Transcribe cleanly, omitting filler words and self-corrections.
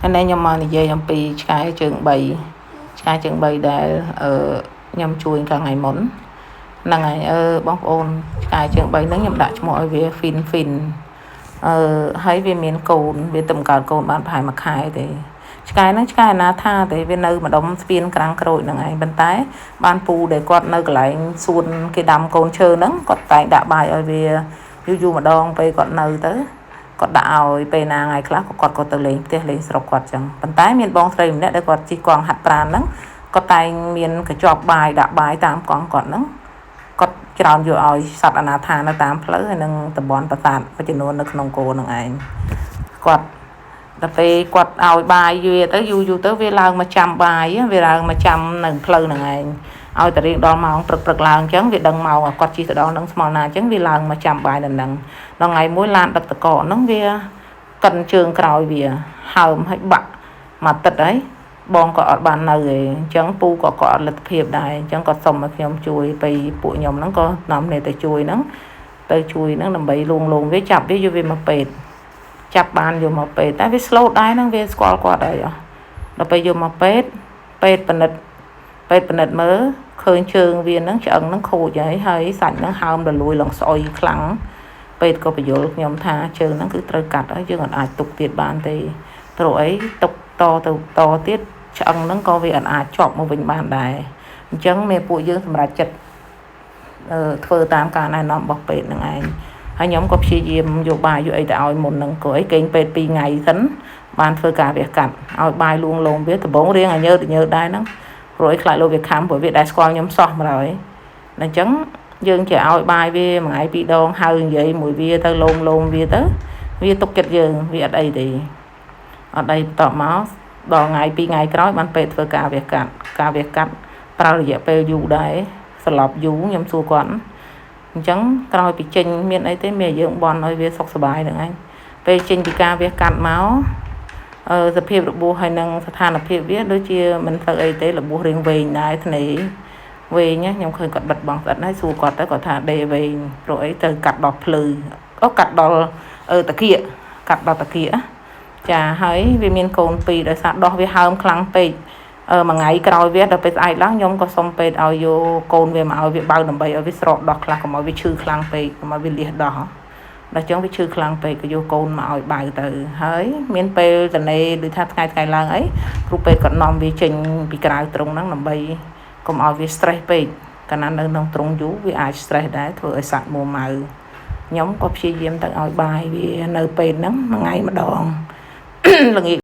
anh em nhầm mà về nhầm pi cái trường bày để nhầm chui cả ngày món là ngày bóng ôn cái trường bày nó nhầm đại cho mọi việc phìn hay về miền cồn về tầm card cồn bạn phải mặc hai thì cái nó tha thì bên nơi mà đóng pin càng rồi là ngày bên tái ban pu để quạt nơi lại xuân cái đầm cồn chơi nắng quạt tại đã bài ở về du mà đong về quạt nơi tới quạt đạo về na ngày khác quạt có từ lên tới lên sọc quạt chẳng bên tái miền bong tây mình để quạt chỉ quang hạt pran nắng quạt tại miền cái chọc bài đã bài tam quang quạt nắng quạt chọnอยู่ឲ្យសត្វអនាថានៅតាមផ្លូវហើយនឹងតំបន់ប្រាសាទមួយចំនួននៅក្នុងគោនឹងឯងគាត់ដល់ពេលគាត់ឲ្យបាយវាទៅយូរទៅវាឡើងមកចាំបាយវាឡើងមកចាំនៅផ្លូវនឹងឯងឲ្យតែរៀងដល់ម៉ោងព្រឹកឡើងអញ្ចឹងវាដឹងម៉ោងគាត់ជិះទៅដល់នឹងស្មោះណាអញ្ចឹងវាឡើងមកចាំបាយនៅនឹងដល់ថ្ងៃមួយឡានដឹកតកហ្នឹងវាកិនជើងក្រោយវាហើមឲ្យបាក់មកទឹកហើយបងក៏អត់បាននៅទេអញ្ចឹងពូក៏អត់លទ្ធភាពដែរអញ្ចឹងក៏សុំឲ្យខ្ញុំជួយទៅពួកខ្ញុំហ្នឹងក៏នាំគ្នាទៅជួយហ្នឹងដើម្បីលួងវាចាប់វាយកវាមកពេទ្យចាប់បានយកមកពេទ្យតែវា slow ដែរហ្នឹងវាស្គាល់គាត់ហើយដល់ពេលយកមកពេទ្យពិនិត្យមើលឃើញជើងវាហ្នឹងឆ្អឹងហ្នឹងខូចហើយសាច់ហ្នឹងហើមរលួយឡើងស្អុយខ្លាំងពេទ្យក៏បញ្យល់ខ្ញុំថាជើងហ្នឹងគឺត្រូវកាត់ហើយយើងអាចទុកទៀតបានទេព្រោះអីទុកតទៀតឆ្អឹងហ្នឹងក៏វាអាចជាប់មកវិញបានដែរអញ្ចឹងមេពួកយើងសម្រាប់ចិត្តធ្វើតាមការណែនាំរបស់ពេទ្យហ្នឹងឯងហើយខ្ញុំក៏ព្យាយាមយកបាយយកអីទៅឲ្យមុនហ្នឹងក៏អីគេងពេទ្យ2ថ្ងៃសិនបានធ្វើការវះកាត់ឲ្យបាយលួងលោមវាដំបងរៀងឲ្យញើតដែរហ្នឹងព្រោះអីខ្លាចលោកវាខំព្រោះវាដែរស្គាល់ខ្ញុំសោះមកហើយអញ្ចឹងយើងចេះឲ្យបាយវាមួយថ្ងៃ2ដងហើយនិយាយមួយវាទៅលោមវាទៅវាទុកចិត្តយើងវាអត់អីទេអត់អីបន្តមកដល់ថ្ងៃ2ថ្ងៃក្រោយបានពេទ្យធ្វើការវះកាត់ប្រើរយៈពេលយូរដែរស្លាប់យូរខ្ញុំសួរគាត់អញ្ចឹងក្រោយពីចេញមានអីទេមានយើងបន់ឲ្យវាសុខសប្បាយហ្នឹងឯងពេលចេញពីការវះកាត់មកសភាពរបួសហើយនឹងស្ថានភាពវាដូចជាមិនទៅអីទេរបួសរៀងវែងដែរធ្នេវែងខ្ញុំឃើញគាត់បិទបង់ស្អិតហើយសួរគាត់ទៅគាត់ថាដេវែងព្រោះអីទៅកាត់ដល់ភ្លឺកាត់ដល់តាគៀចាហើយវាមានកូន2ដោយសារដោះវាហើមខ្លាំងពេកមួយថ្ងៃក្រោយវាដល់ពេលស្អែកឡើងខ្ញុំក៏សុំពេទ្យឲ្យយកកូនវាមកឲ្យវាបើដើម្បីឲ្យវាស្រកដោះខ្លះកុំឲ្យវាឈឺខ្លាំងពេកកុំឲ្យវាលះដោះដល់ចឹងវាឈឺខ្លាំងពេកក៏យកកូនមកឲ្យបើទៅហើយមានពេលតនេដូចថាថ្ងៃឡើងអីគ្រូពេទ្យក៏នាំវាចេញពីក្រៅត្រង់ហ្នឹងដើម្បីកុំឲ្យវា stress ពេកកាលណានៅក្នុងត្រង់យូរវាអាច stress ដែរធ្វើឲ្យសាច់មួម៉ៅខ្ញុំក៏ព្យាយាមទៅឲ្យបាយវានៅពេលហ្នឹងមួយថ្ងៃម្ដងល្ងាច